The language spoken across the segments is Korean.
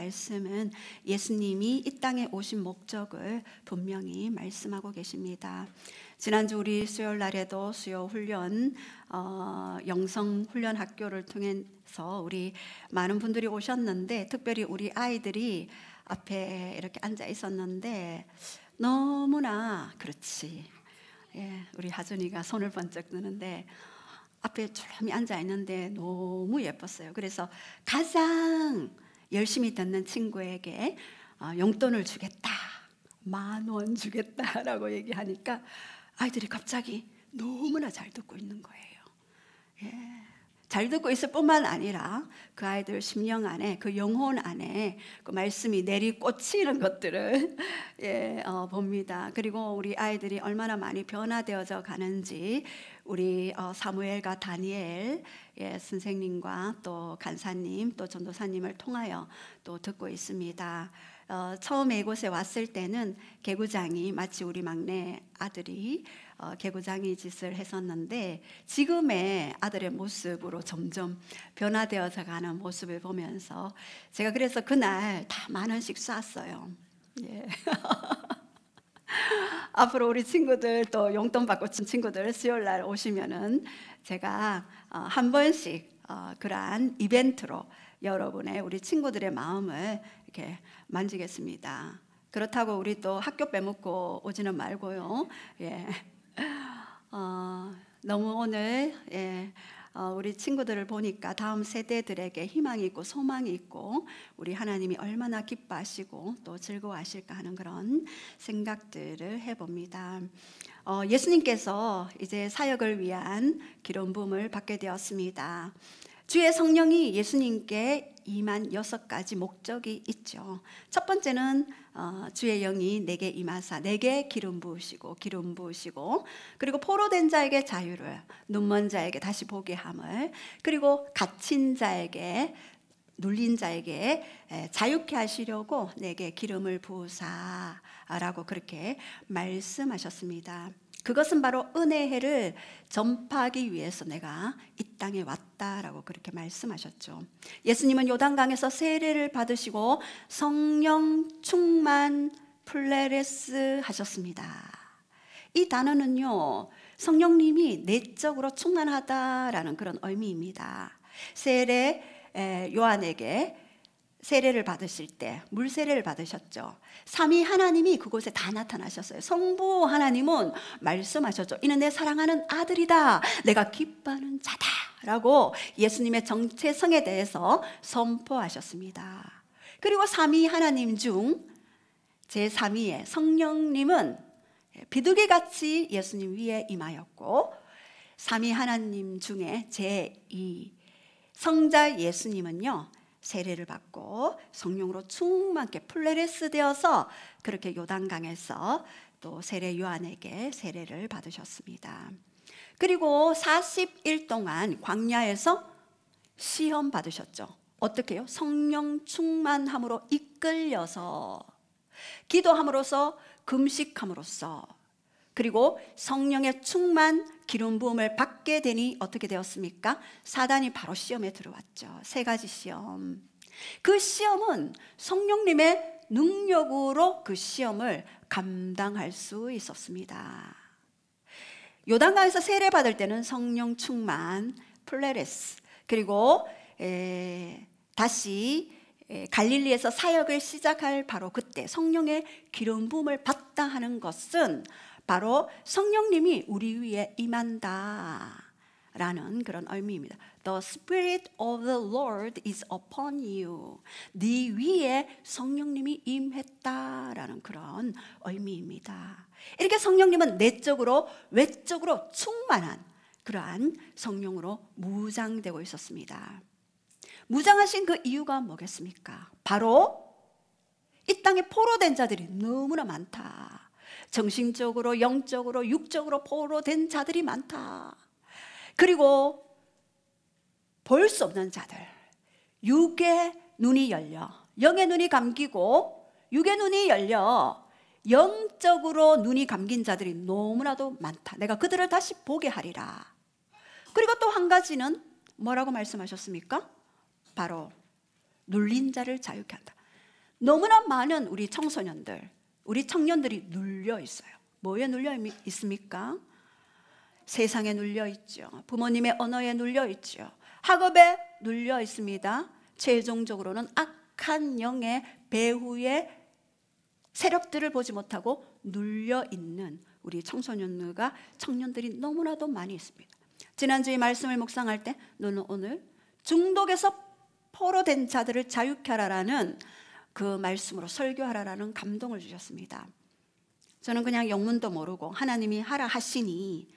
말씀은 예수님이 이 땅에 오신 목적을 분명히 말씀하고 계십니다. 지난주 우리 수요일날에도 수요 훈련 영성 훈련 학교를 통해서 우리 많은 분들이 오셨는데, 특별히 우리 아이들이 앞에 이렇게 앉아 있었는데 너무나 그렇지. 우리 하준이가 손을 번쩍 드는데 앞에 조용히 앉아 있는데 너무 예뻤어요. 그래서 가장 열심히 듣는 친구에게 용돈을 주겠다, 10,000원 주겠다라고 얘기하니까 아이들이 갑자기 너무나 잘 듣고 있는 거예요. 잘 듣고 있을 뿐만 아니라 그 아이들 심령 안에, 그 영혼 안에 그 말씀이 내리꽂히는 것들을 봅니다. 그리고 우리 아이들이 얼마나 많이 변화되어져 가는지 우리 사무엘과 다니엘 선생님과 또 간사님, 또 전도사님을 통하여 또 듣고 있습니다. 처음에 이곳에 왔을 때는 개구장이, 마치 우리 막내 아들이 개구장이 짓을 했었는데, 지금의 아들의 모습으로 점점 변화되어서 가는 모습을 보면서 제가 그래서 그날 다 10,000원씩 쐈어요. 앞으로 우리 친구들, 또 용돈 받고 친 친구들 수요일날 오시면은 제가 한 번씩 그러한 이벤트로 여러분의, 우리 친구들의 마음을 이렇게 만지겠습니다. 그렇다고 우리 또 학교 빼먹고 오지는 말고요. 너무 오늘 우리 친구들을 보니까 다음 세대들에게 희망이 있고 소망이 있고 우리 하나님이 얼마나 기뻐하시고 또 즐거워하실까 하는 그런 생각들을 해봅니다. 예수님께서 이제 사역을 위한 기름 부음을 받게 되었습니다. 주의 성령이 예수님께 임한 6가지 목적이 있죠. 첫 번째는 주의 영이 내게 임하사 내게 기름 부으시고 그리고 포로된 자에게 자유를, 눈먼 자에게 다시 보게 함을, 그리고 갇힌 자에게, 눌린 자에게 자유케 하시려고 내게 기름을 부으사라고 그렇게 말씀하셨습니다. 그것은 바로 은혜의 해를 전파하기 위해서 내가 이 땅에 왔다라고 그렇게 말씀하셨죠. 예수님은 요단강에서 세례를 받으시고 성령 충만 플레레스 하셨습니다. 이 단어는요, 성령님이 내적으로 충만하다라는 그런 의미입니다. 세례 요한에게 세례를 받으실 때 물세례를 받으셨죠. 삼위 하나님이 그곳에 다 나타나셨어요. 성부 하나님은 말씀하셨죠. 이는 내 사랑하는 아들이다, 내가 기뻐하는 자다 라고 예수님의 정체성에 대해서 선포하셨습니다. 그리고 삼위 하나님 중 제3위의 성령님은 비둘기같이 예수님 위에 임하였고, 삼위 하나님 중에 제2 성자 예수님은요, 세례를 받고 성령으로 충만케 플레레스 되어서 그렇게 요단강에서 또 세례 요한에게 세례를 받으셨습니다. 그리고 40일 동안 광야에서 시험 받으셨죠. 어떻게 해요? 성령 충만함으로 이끌려서, 기도함으로써, 금식함으로써, 그리고 성령의 충만 기름 부음을 받게 되니 어떻게 되었습니까? 사단이 바로 시험에 들어왔죠. 3가지 시험. 그 시험은 성령님의 능력으로 그 시험을 감당할 수 있었습니다. 요단강에서 세례 받을 때는 성령 충만 플레레스, 그리고 다시 갈릴리에서 사역을 시작할 바로 그때 성령의 기름 부음을 받다 하는 것은 바로 성령님이 우리 위에 임한다 라는 그런 의미입니다. The Spirit of the Lord is upon you. 네 위에 성령님이 임했다라는 그런 의미입니다. 이렇게 성령님은 내적으로 외적으로 충만한 그러한 성령으로 무장되고 있었습니다. 무장하신 그 이유가 뭐겠습니까? 바로 이 땅에 포로된 자들이 너무나 많다. 정신적으로, 영적으로, 육적으로 포로된 자들이 많다. 그리고 볼 수 없는 자들, 육의 눈이 열려, 영의 눈이 감기고 육의 눈이 열려 영적으로 눈이 감긴 자들이 너무나도 많다. 내가 그들을 다시 보게 하리라. 그리고 또 한 가지는 뭐라고 말씀하셨습니까? 바로 눌린 자를 자유케 한다. 너무나 많은 우리 청소년들, 우리 청년들이 눌려 있어요. 뭐에 눌려 있습니까? 세상에 눌려 있죠. 부모님의 언어에 눌려 있죠. 학업에 눌려 있습니다. 최종적으로는 악한 영의 배후의 세력들을 보지 못하고 눌려 있는 우리 청년들이 너무나도 많이 있습니다. 지난주에 말씀을 묵상할 때 너는 오늘 중독에서 포로된 자들을 자유케 하라라는 그 말씀으로 설교하라라는 감동을 주셨습니다. 저는 그냥 영문도 모르고 하나님이 하라 하시니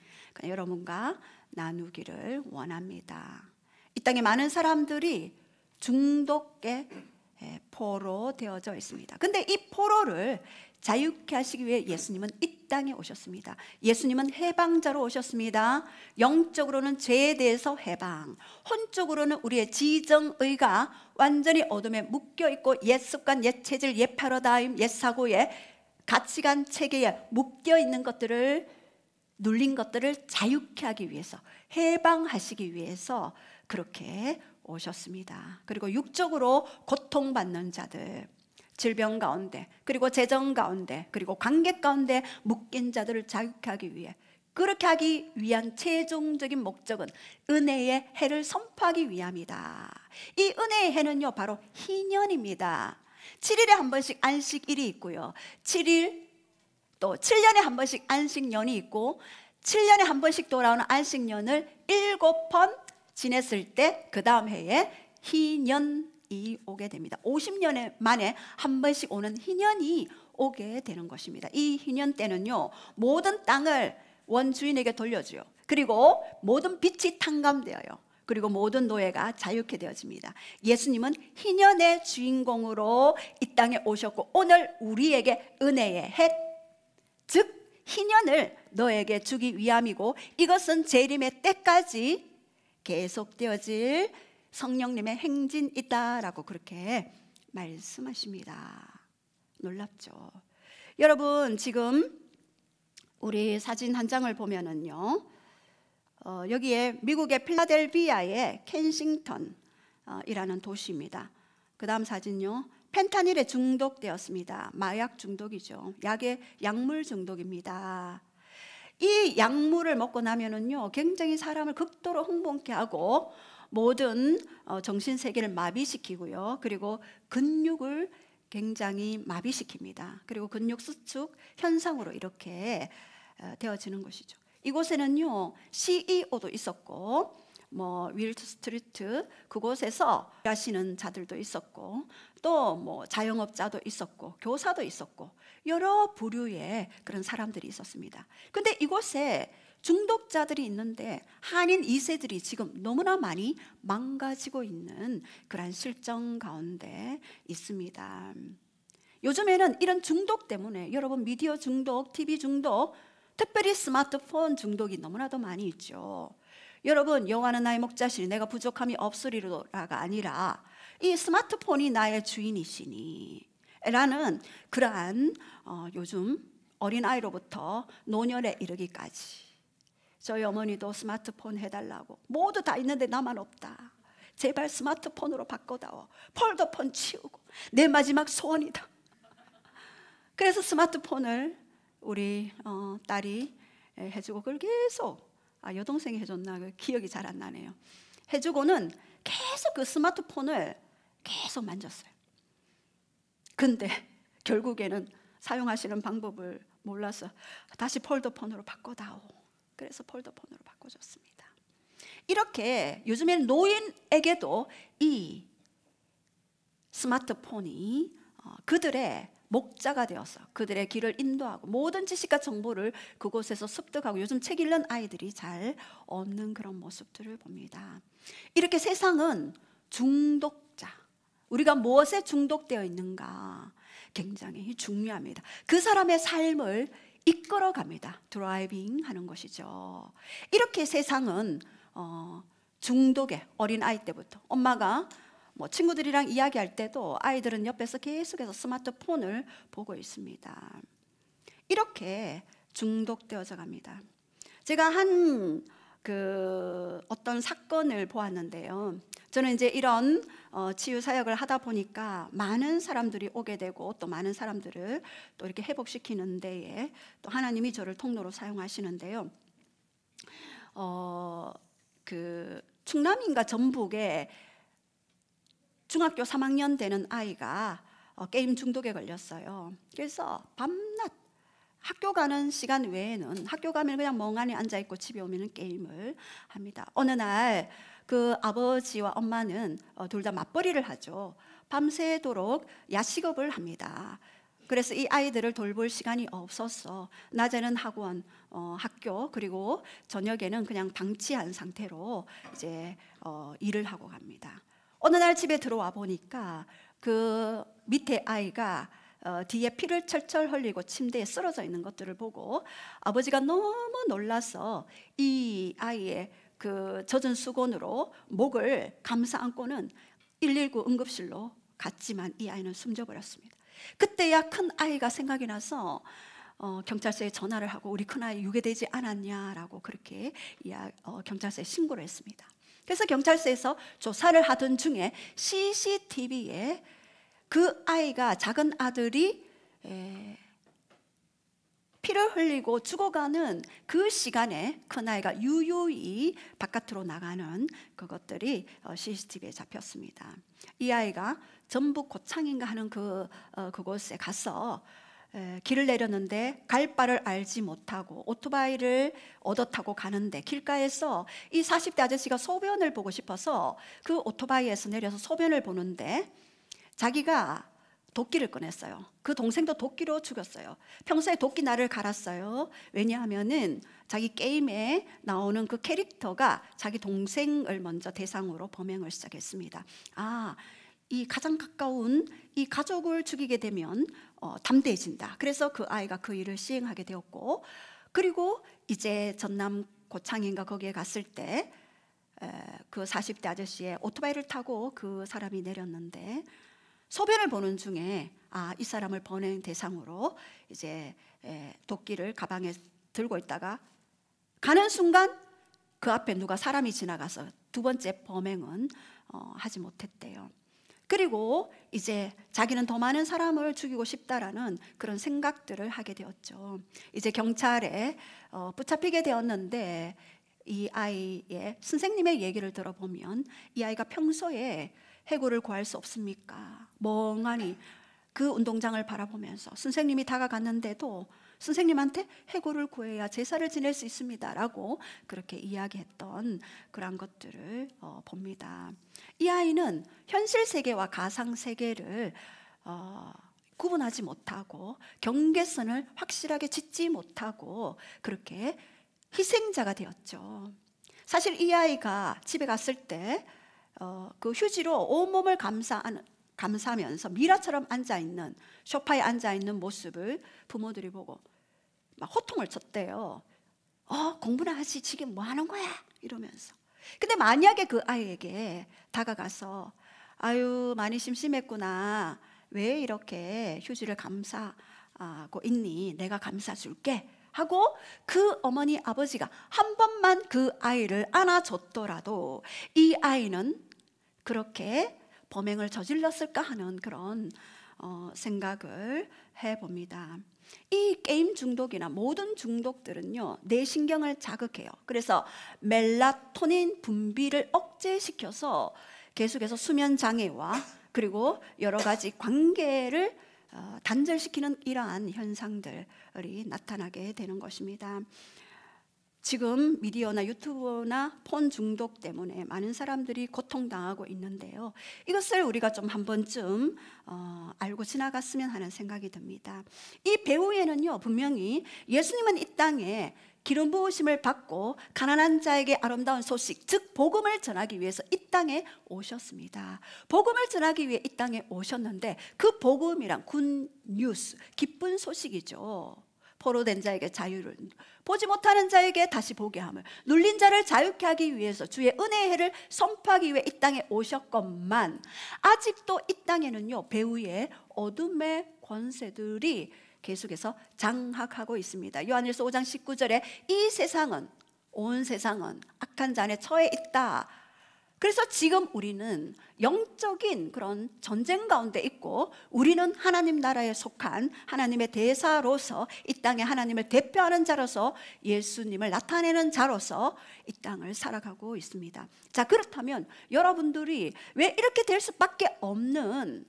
여러분과 나누기를 원합니다. 이 땅에 많은 사람들이 중독에 포로되어져 있습니다. 근데 이 포로를 자유케 하시기 위해 예수님은 이 땅에 오셨습니다. 예수님은 해방자로 오셨습니다. 영적으로는 죄에 대해서 해방, 혼적으로는 우리의 지정의가 완전히 어둠에 묶여있고 옛 습관, 옛 체질, 옛 패러다임, 옛 사고에 가치관 체계에 묶여있는 것들을, 눌린 것들을 자유케 하기 위해서, 해방하시기 위해서 그렇게 오셨습니다. 그리고 육적으로 고통받는 자들, 질병 가운데, 그리고 재정 가운데, 그리고 관계 가운데 묶인 자들을 자유케 하기 위해, 그렇게 하기 위한 최종적인 목적은 은혜의 해를 선포하기 위함이다. 이 은혜의 해는요 바로 희년입니다. 7일에 한 번씩 안식일이 있고요, 7일 또 7년에 한 번씩 안식년이 있고, 7년에 한 번씩 돌아오는 안식년을 7번 지냈을 때 그 다음 해에 희년이 오게 됩니다. 50년 만에 한 번씩 오는 희년이 오게 되는 것입니다. 이 희년 때는요 모든 땅을 원주인에게 돌려줘요. 그리고 모든 빛이 탕감되어요. 그리고 모든 노예가 자유케 되어집니다. 예수님은 희년의 주인공으로 이 땅에 오셨고, 오늘 우리에게 은혜의 해, 즉 희년을 너에게 주기 위함이고, 이것은 재림의 때까지 계속되어질 성령님의 행진이다라고 그렇게 말씀하십니다. 놀랍죠? 여러분, 지금 우리 사진 한 장을 보면은요, 여기에 미국의 필라델피아의 켄싱턴이라는 도시입니다. 그 다음 사진요, 펜타닐에 중독되었습니다. 마약 중독이죠. 약물 중독입니다. 이 약물을 먹고 나면은요 굉장히 사람을 극도로 흥분케 하고 모든 정신세계를 마비시키고요, 그리고 근육을 굉장히 마비시킵니다. 그리고 근육 수축 현상으로 이렇게 되어지는 것이죠. 이곳에는요 CEO도 있었고, 윌트 스트리트 그곳에서 일하시는 자들도 있었고, 또 자영업자도 있었고, 교사도 있었고, 여러 부류의 그런 사람들이 있었습니다. 근데 이곳에 중독자들이 있는데 한인 2세들이 지금 너무나 많이 망가지고 있는 그런 실정 가운데 있습니다. 요즘에는 이런 중독 때문에 여러분 미디어 중독, TV 중독, 특별히 스마트폰 중독이 너무나도 많이 있죠. 여러분, 여호와는 나의 목자시니 내가 부족함이 없으리로라가 아니라 이 스마트폰이 나의 주인이시니 라는 그러한 요즘 어린아이로부터 노년에 이르기까지, 저희 어머니도 스마트폰 해달라고, 모두 다 있는데 나만 없다, 제발 스마트폰으로 바꿔다오, 폴더폰 치우고, 내 마지막 소원이다. 그래서 스마트폰을 우리 딸이 해주고, 그걸 계속 여동생이 해줬나 기억이 잘 안 나네요. 해주고는 계속 그 스마트폰을 계속 만졌어요. 근데 결국에는 사용하시는 방법을 몰라서 다시 폴더폰으로 바꿔다오. 그래서 폴더폰으로 바꿔줬습니다. 이렇게 요즘에는 노인에게도 이 스마트폰이 그들의 목자가 되어서 그들의 길을 인도하고 모든 지식과 정보를 그곳에서 습득하고, 요즘 책 읽는 아이들이 잘 얻는 그런 모습들을 봅니다. 이렇게 세상은 중독자, 우리가 무엇에 중독되어 있는가 굉장히 중요합니다. 그 사람의 삶을 이끌어갑니다. 드라이빙 하는 것이죠. 이렇게 세상은 중독에, 어린아이 때부터 엄마가 친구들이랑 이야기할 때도 아이들은 옆에서 계속해서 스마트폰을 보고 있습니다. 이렇게 중독되어져 갑니다. 제가 어떤 사건을 보았는데요, 저는 이제 이런 치유 사역을 하다 보니까 많은 사람들이 오게 되고 또 많은 사람들을 또 이렇게 회복시키는 데에 또 하나님이 저를 통로로 사용하시는데요. 그 충남인가 전북에 중학교 3학년 되는 아이가 게임 중독에 걸렸어요. 그래서 밤낮 학교 가는 시간 외에는, 학교 가면 그냥 멍하니 앉아있고 집에 오면 게임을 합니다. 어느 날 그 아버지와 엄마는 둘 다 맞벌이를 하죠. 밤새도록 야식업을 합니다. 그래서 이 아이들을 돌볼 시간이 없었어. 낮에는 학원, 학교, 그리고 저녁에는 그냥 방치한 상태로 이제 일을 하고 갑니다. 어느 날 집에 들어와 보니까 그 밑에 아이가 뒤에 피를 철철 흘리고 침대에 쓰러져 있는 것들을 보고 아버지가 너무 놀라서 이 아이의 그 젖은 수건으로 목을 감싸 안고는 119 응급실로 갔지만 이 아이는 숨져버렸습니다. 그때야 큰 아이가 생각이 나서 경찰서에 전화를 하고 우리 큰 아이 유괴되지 않았냐라고 그렇게 경찰서에 신고를 했습니다. 그래서 경찰서에서 조사를 하던 중에 CCTV에 그 아이가, 작은 아들이 피를 흘리고 죽어가는 그 시간에 큰아이가 유유히 바깥으로 나가는 그것들이 CCTV에 잡혔습니다. 이 아이가 전북 고창인가 하는 그곳에 가서 길을 내렸는데 갈 바를 알지 못하고 오토바이를 얻어 타고 가는데 길가에서 이 40대 아저씨가 소변을 보고 싶어서 그 오토바이에서 내려서 소변을 보는데 자기가 도끼를 꺼냈어요. 그 동생도 도끼로 죽였어요. 평소에 도끼 날을 갈았어요. 왜냐하면은 자기 게임에 나오는 그 캐릭터가 자기 동생을 먼저 대상으로 범행을 시작했습니다. 이 가장 가까운 이 가족을 죽이게 되면 담대해진다. 그래서 그 아이가 그 일을 시행하게 되었고, 그리고 이제 전남 고창인가 거기에 갔을 때 그 40대 아저씨의 오토바이를 타고 그 사람이 내렸는데 소변을 보는 중에 이 사람을 범행 대상으로 이제 도끼를 가방에 들고 있다가 가는 순간 그 앞에 누가 사람이 지나가서 두 번째 범행은 하지 못했대요. 그리고 이제 자기는 더 많은 사람을 죽이고 싶다라는 그런 생각들을 하게 되었죠. 이제 경찰에 붙잡히게 되었는데 이 아이의 선생님의 얘기를 들어보면 이 아이가 평소에 해고를 구할 수 없습니까? 멍하니 그 운동장을 바라보면서 선생님이 다가갔는데도 선생님한테 해고를 구해야 제사를 지낼 수 있습니다 라고 그렇게 이야기했던 그런 것들을 봅니다. 이 아이는 현실 세계와 가상 세계를 구분하지 못하고 경계선을 확실하게 짓지 못하고 그렇게 희생자가 되었죠. 사실 이 아이가 집에 갔을 때 그 휴지로 온몸을 감싸면서 미라처럼 앉아있는, 소파에 앉아있는 모습을 부모들이 보고 막 호통을 쳤대요. 공부나 하지 지금 뭐 하는 거야? 이러면서. 근데 만약에 그 아이에게 다가가서 아유 많이 심심했구나, 왜 이렇게 휴지를 감싸고 있니? 내가 감싸줄게 하고 그 어머니 아버지가 한 번만 그 아이를 안아줬더라도 이 아이는 그렇게 범행을 저질렀을까 하는 그런 생각을 해봅니다. 이 게임 중독이나 모든 중독들은요 뇌신경을 자극해요. 그래서 멜라토닌 분비를 억제시켜서 계속해서 수면 장애와 그리고 여러 가지 관계를 단절시키는 이러한 현상들이 나타나게 되는 것입니다. 지금 미디어나 유튜브나 폰 중독 때문에 많은 사람들이 고통당하고 있는데요. 이것을 우리가 좀 한 번쯤 알고 지나갔으면 하는 생각이 듭니다. 이 배후에는요 분명히 예수님은 이 땅에 기름 부으심을 받고 가난한 자에게 아름다운 소식, 즉 복음을 전하기 위해서 이 땅에 오셨습니다. 복음을 전하기 위해 이 땅에 오셨는데 그 복음이란 굿뉴스, 기쁜 소식이죠. 포로된 자에게 자유를, 보지 못하는 자에게 다시 보게 함을, 눌린 자를 자유케 하기 위해서 주의 은혜의 해를 선포하기 위해 이 땅에 오셨건만 아직도 이 땅에는요 배후에 어둠의 권세들이 계속해서 장악하고 있습니다. 요한일서 5장 19절에 이 세상은, 온 세상은 악한 자 안에 처해 있다. 그래서 지금 우리는 영적인 그런 전쟁 가운데 있고, 우리는 하나님 나라에 속한 하나님의 대사로서, 이 땅에 하나님을 대표하는 자로서, 예수님을 나타내는 자로서 이 땅을 살아가고 있습니다. 자, 그렇다면 여러분들이 왜 이렇게 될 수밖에 없는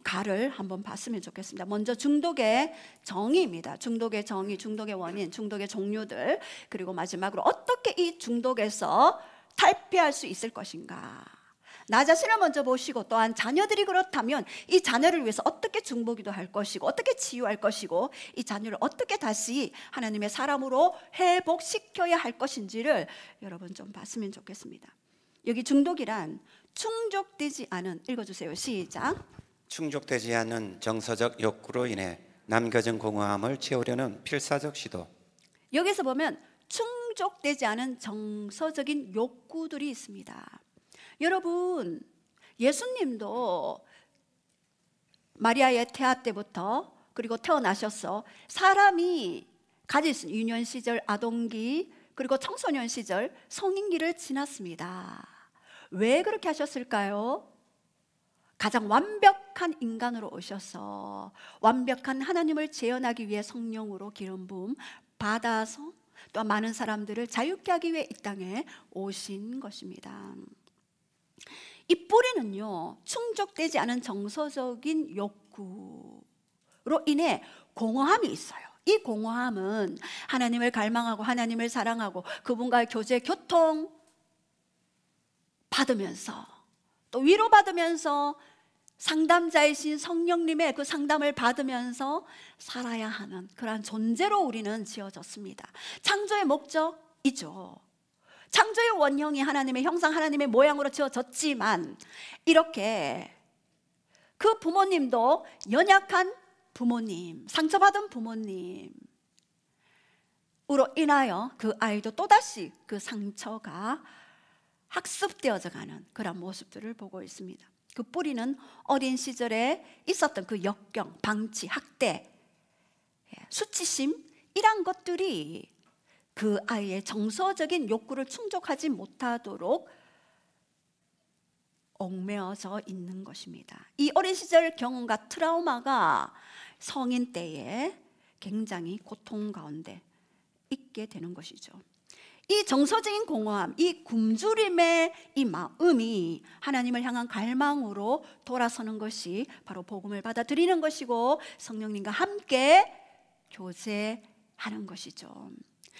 가를 한번 봤으면 좋겠습니다. 먼저 중독의 정의입니다. 중독의 정의, 중독의 원인, 중독의 종류들, 그리고 마지막으로 어떻게 이 중독에서 탈피할 수 있을 것인가. 나 자신을 먼저 보시고, 또한 자녀들이 그렇다면 이 자녀를 위해서 어떻게 중보기도 할 것이고, 어떻게 치유할 것이고, 이 자녀를 어떻게 다시 하나님의 사람으로 회복시켜야 할 것인지를 여러분 좀 봤으면 좋겠습니다. 여기 중독이란 충족되지 않은, 읽어주세요. 시작. 충족되지 않는 정서적 욕구로 인해 남겨진 공허함을 채우려는 필사적 시도. 여기서 보면 충족되지 않은 정서적인 욕구들이 있습니다. 여러분, 예수님도 마리아의 태아 때부터, 그리고 태어나셔서 사람이 가질 수 있는 유년 시절, 아동기, 그리고 청소년 시절, 성인기를 지났습니다. 왜 그렇게 하셨을까요? 가장 완벽한 인간으로 오셔서 완벽한 하나님을 재현하기 위해 성령으로 기름 부음 받아서 또 많은 사람들을 자유케 하기 위해 이 땅에 오신 것입니다. 이 뿌리는요, 충족되지 않은 정서적인 욕구로 인해 공허함이 있어요. 이 공허함은 하나님을 갈망하고 하나님을 사랑하고 그분과의 교제, 교통 받으면서, 또 위로받으면서 상담자이신 성령님의 그 상담을 받으면서 살아야 하는 그러한 존재로 우리는 지어졌습니다. 창조의 목적이죠. 창조의 원형이 하나님의 형상, 하나님의 모양으로 지어졌지만, 이렇게 그 부모님도 연약한 부모님, 상처받은 부모님으로 인하여 그 아이도 또다시 그 상처가 학습되어져 가는 그런 모습들을 보고 있습니다. 그 뿌리는 어린 시절에 있었던 그 역경, 방치, 학대, 수치심, 이런 것들이 그 아이의 정서적인 욕구를 충족하지 못하도록 얽매어져 있는 것입니다. 이 어린 시절 경험과 트라우마가 성인 때에 굉장히 고통 가운데 있게 되는 것이죠. 이 정서적인 공허함, 이 굶주림의 이 마음이 하나님을 향한 갈망으로 돌아서는 것이 바로 복음을 받아들이는 것이고, 성령님과 함께 교제하는 것이죠.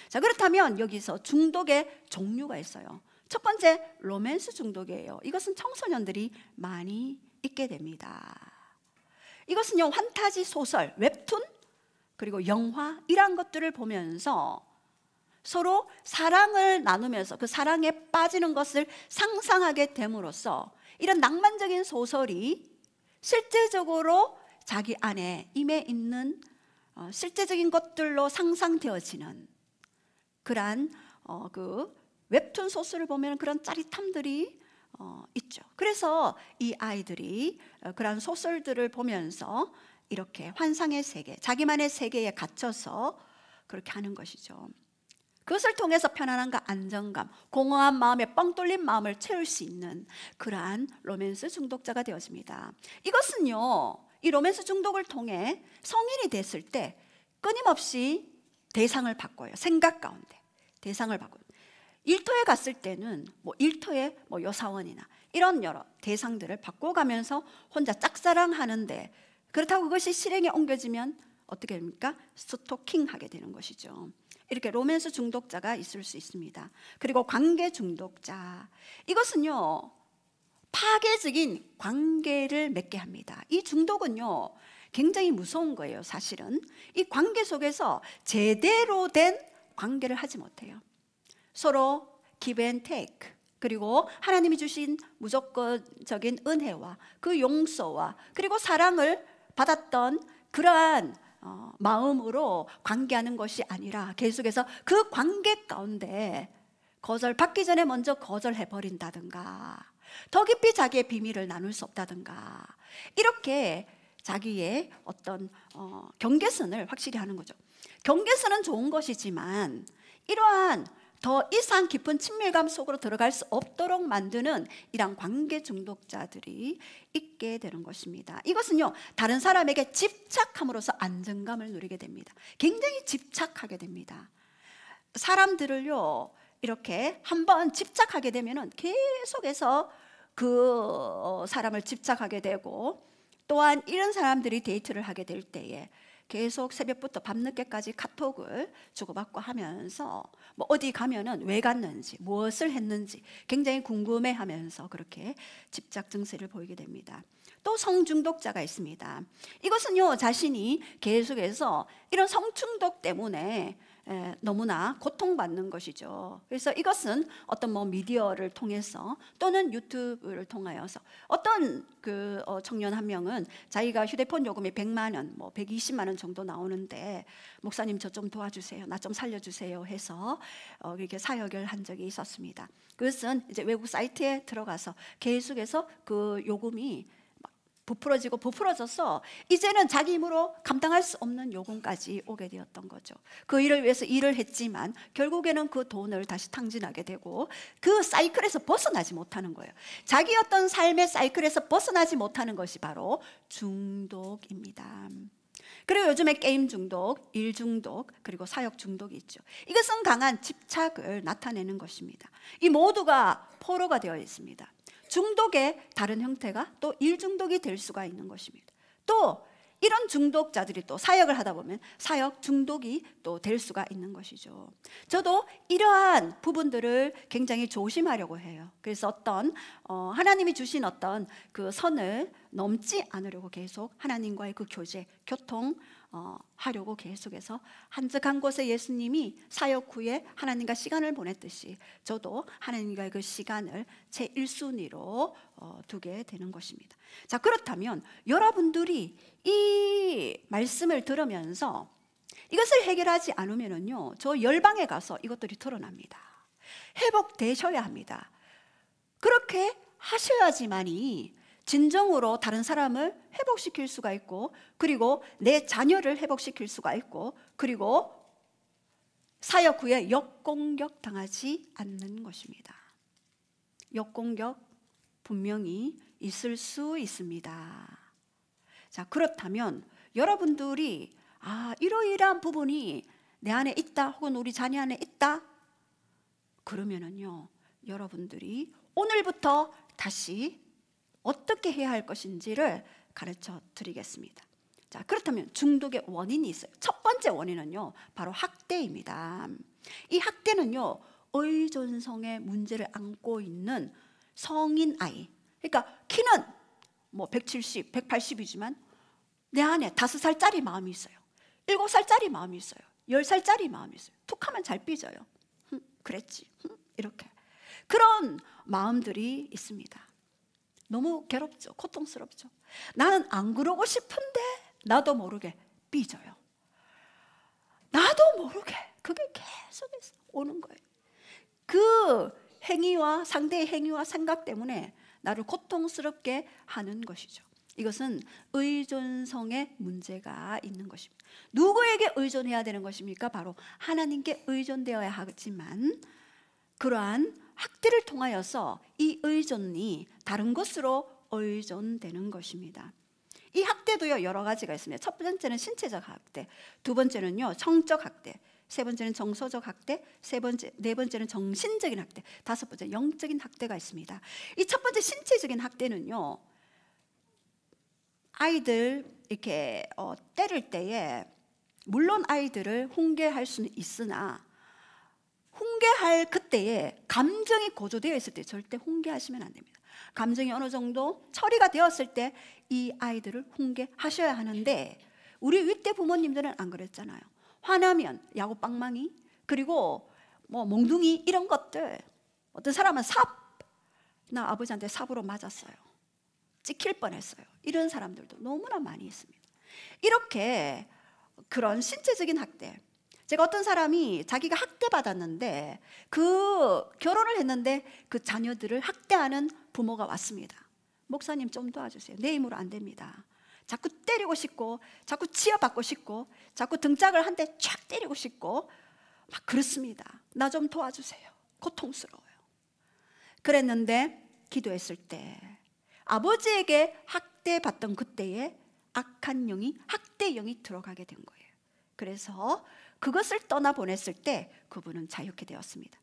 자, 그렇다면 여기서 중독의 종류가 있어요. 첫 번째, 로맨스 중독이에요. 이것은 청소년들이 많이 있게 됩니다. 이것은요, 환타지 소설, 웹툰, 그리고 영화, 이러한 것들을 보면서 서로 사랑을 나누면서 그 사랑에 빠지는 것을 상상하게 됨으로써 이런 낭만적인 소설이 실제적으로 자기 안에 임해 있는 실제적인 것들로 상상되어지는 그러한 그 웹툰 소설을 보면 그런 짜릿함들이 있죠. 그래서 이 아이들이 그런 소설들을 보면서 이렇게 환상의 세계, 자기만의 세계에 갇혀서 그렇게 하는 것이죠. 그것을 통해서 편안함과 안정감, 공허한 마음에 뻥 뚫린 마음을 채울 수 있는 그러한 로맨스 중독자가 되어집니다. 이것은요, 이 로맨스 중독을 통해 성인이 됐을 때 끊임없이 대상을 바꿔요. 생각 가운데 대상을 바꿔요. 일터에 갔을 때는 일터의 여사원이나 이런 여러 대상들을 바꿔가면서 혼자 짝사랑하는데, 그렇다고 그것이 실행에 옮겨지면 어떻게 됩니까? 스토킹하게 되는 것이죠. 이렇게 로맨스 중독자가 있을 수 있습니다. 그리고 관계 중독자, 이것은요, 파괴적인 관계를 맺게 합니다. 이 중독은요, 굉장히 무서운 거예요. 사실은 이 관계 속에서 제대로 된 관계를 하지 못해요. 서로 give and take, 그리고 하나님이 주신 무조건적인 은혜와 그 용서와 그리고 사랑을 받았던 그러한 마음으로 관계하는 것이 아니라 계속해서 그 관계 가운데 거절받기 전에 먼저 거절해버린다든가, 더 깊이 자기의 비밀을 나눌 수 없다든가, 이렇게 자기의 어떤 경계선을 확실히 하는 거죠. 경계선은 좋은 것이지만 이러한 더 이상 깊은 친밀감 속으로 들어갈 수 없도록 만드는 이런 관계 중독자들이 있게 되는 것입니다. 이것은요, 다른 사람에게 집착함으로써 안정감을 누리게 됩니다. 굉장히 집착하게 됩니다. 사람들을요, 이렇게 한번 집착하게 되면은 계속해서 그 사람을 집착하게 되고, 또한 이런 사람들이 데이트를 하게 될 때에 계속 새벽부터 밤늦게까지 카톡을 주고받고 하면서 뭐 어디 가면은 왜 갔는지, 무엇을 했는지 굉장히 궁금해하면서 그렇게 집착 증세를 보이게 됩니다. 또 성중독자가 있습니다. 이것은요, 자신이 계속해서 이런 성중독 때문에 너무나 고통받는 것이죠. 그래서 이것은 어떤 뭐 미디어를 통해서 또는 유튜브를 통하여서 어떤 그 청년 한 명은 자기가 휴대폰 요금이 100만 원, 뭐 120만 원 정도 나오는데 목사님 저 좀 도와주세요, 나 좀 살려주세요 해서 이렇게 사역을 한 적이 있었습니다. 그것은 이제 외국 사이트에 들어가서 계속해서 그 요금이 부풀어져서 이제는 자기 힘으로 감당할 수 없는 요금까지 오게 되었던 거죠. 그 일을 위해서 일을 했지만 결국에는 그 돈을 다시 탕진하게 되고 그 사이클에서 벗어나지 못하는 거예요. 자기 어떤 삶의 사이클에서 벗어나지 못하는 것이 바로 중독입니다. 그리고 요즘에 게임 중독, 일 중독, 그리고 사역 중독이 있죠. 이것은 강한 집착을 나타내는 것입니다. 이 모두가 포로가 되어 있습니다. 중독의 다른 형태가 또 일 중독이 될 수가 있는 것입니다. 또 이런 중독자들이 또 사역을 하다 보면 사역 중독이 또 될 수가 있는 것이죠. 저도 이러한 부분들을 굉장히 조심하려고 해요. 그래서 어떤 하나님이 주신 어떤 그 선을 넘지 않으려고 계속 하나님과의 그 교제, 교통 하려고 계속해서 한적한 곳에 예수님이 사역 후에 하나님과 시간을 보냈듯이 저도 하나님과의 그 시간을 제 1순위로 두게 되는 것입니다. 자, 그렇다면 여러분들이 이 말씀을 들으면서 이것을 해결하지 않으면요, 저 열방에 가서 이것들이 드러납니다. 회복되셔야 합니다. 그렇게 하셔야지만이 진정으로 다른 사람을 회복시킬 수가 있고, 그리고 내 자녀를 회복시킬 수가 있고, 그리고 사역 후에 역공격 당하지 않는 것입니다. 역공격 분명히 있을 수 있습니다. 자, 그렇다면 여러분들이 이러이러한 부분이 내 안에 있다, 혹은 우리 자녀 안에 있다, 그러면은요, 여러분들이 오늘부터 다시 어떻게 해야 할 것인지를 가르쳐 드리겠습니다. 자, 그렇다면 중독의 원인이 있어요. 첫 번째 원인은요, 바로 학대입니다. 이 학대는요, 의존성의 문제를 안고 있는 성인 아이, 그러니까 키는 뭐 170, 180이지만 내 안에 5살짜리 마음이 있어요. 7살짜리 마음이 있어요. 10살짜리 마음이 있어요. 툭하면 잘 삐져요. 그랬지, 이렇게 그런 마음들이 있습니다. 너무 괴롭죠. 고통스럽죠. 나는 안 그러고 싶은데 나도 모르게 삐져요. 나도 모르게 그게 계속해서 오는 거예요. 그 행위와 상대의 행위와 생각 때문에 나를 고통스럽게 하는 것이죠. 이것은 의존성의 문제가 있는 것입니다. 누구에게 의존해야 되는 것입니까? 바로 하나님께 의존되어야 하지만 그러한 학대를 통하여서 이 의존이 다른 것으로 의존되는 것입니다. 이 학대도요, 여러 가지가 있습니다. 첫 번째는 신체적 학대, 두 번째는요, 성적 학대, 세 번째는 정서적 학대, 네 번째는 정신적인 학대, 다섯 번째 영적인 학대가 있습니다. 이 첫 번째 신체적인 학대는요, 아이들 이렇게 때릴 때에 물론 아이들을 훈계할 수는 있으나 훈계할 그때에 감정이 고조되어 있을 때 절대 훈계하시면 안 됩니다. 감정이 어느 정도 처리가 되었을 때 이 아이들을 훈계하셔야 하는데 우리 윗대 부모님들은 안 그랬잖아요. 화나면 야구방망이, 그리고 뭐 몽둥이 이런 것들, 어떤 사람은 나 아버지한테 삽으로 맞았어요. 찍힐 뻔했어요. 이런 사람들도 너무나 많이 있습니다. 이렇게 그런 신체적인 학대, 제가 어떤 사람이 자기가 학대받았는데 그 결혼을 했는데 그 자녀들을 학대하는 부모가 왔습니다. 목사님 좀 도와주세요. 내 힘으로 안 됩니다. 자꾸 때리고 싶고, 자꾸 치여받고 싶고, 자꾸 등짝을 한 대 쫙 때리고 싶고, 막 그렇습니다. 나 좀 도와주세요. 고통스러워요. 그랬는데 기도했을 때 아버지에게 학대받던 그때에 악한 영이, 학대 영이 들어가게 된 거예요. 그래서 그것을 떠나보냈을 때 그분은 자유케 되었습니다.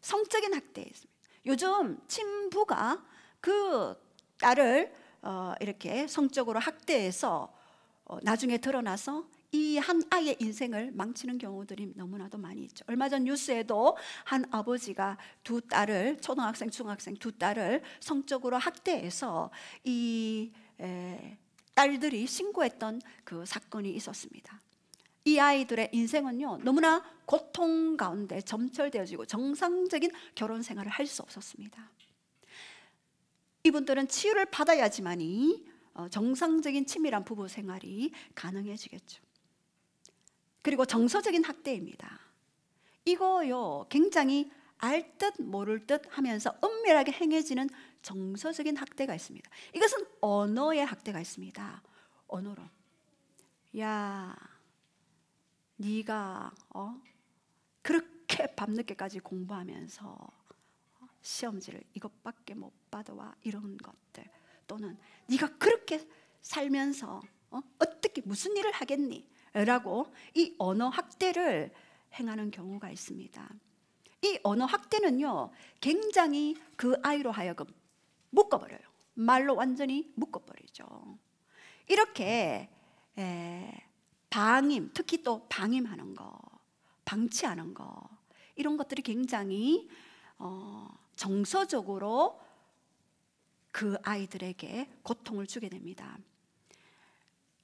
성적인 학대였습니다. 요즘 친부가 그 딸을 이렇게 성적으로 학대해서 나중에 드러나서 이 한 아이의 인생을 망치는 경우들이 너무나도 많이 있죠. 얼마 전 뉴스에도 한 아버지가 두 딸을, 초등학생, 중학생 두 딸을 성적으로 학대해서 이 딸들이 신고했던 그 사건이 있었습니다. 이 아이들의 인생은요, 너무나 고통 가운데 점철되어지고 정상적인 결혼 생활을 할 수 없었습니다. 이분들은 치유를 받아야지만이 정상적인 친밀한 부부 생활이 가능해지겠죠. 그리고 정서적인 학대입니다. 이거요, 굉장히 알 듯 모를 듯 하면서 은밀하게 행해지는 정서적인 학대가 있습니다. 이것은 언어의 학대가 있습니다. 언어로. 야, 네가 그렇게 밤늦게까지 공부하면서 시험지를 이것밖에 못 받아와, 이런 것들. 또는 네가 그렇게 살면서 어떻게 무슨 일을 하겠니? 라고 이 언어 학대를 행하는 경우가 있습니다. 이 언어 학대는요, 굉장히 그 아이로 하여금 묶어버려요. 말로 완전히 묶어버리죠. 이렇게 방임, 특히 또 방임하는 거, 방치하는 거, 이런 것들이 굉장히 정서적으로 그 아이들에게 고통을 주게 됩니다.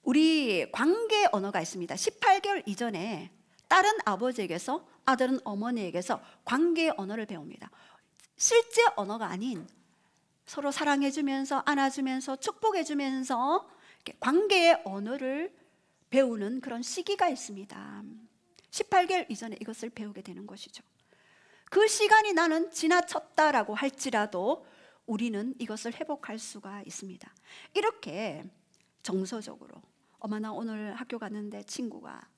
우리 관계 언어가 있습니다. 18개월 이전에 딸은 아버지에게서, 아들은 어머니에게서 관계의 언어를 배웁니다. 실제 언어가 아닌 서로 사랑해주면서, 안아주면서, 축복해주면서 관계의 언어를 배우는 그런 시기가 있습니다. 18개월 이전에 이것을 배우게 되는 것이죠. 그 시간이 나는 지나쳤다라고 할지라도 우리는 이것을 회복할 수가 있습니다. 이렇게 정서적으로, 엄마 나 오늘 학교 갔는데 친구가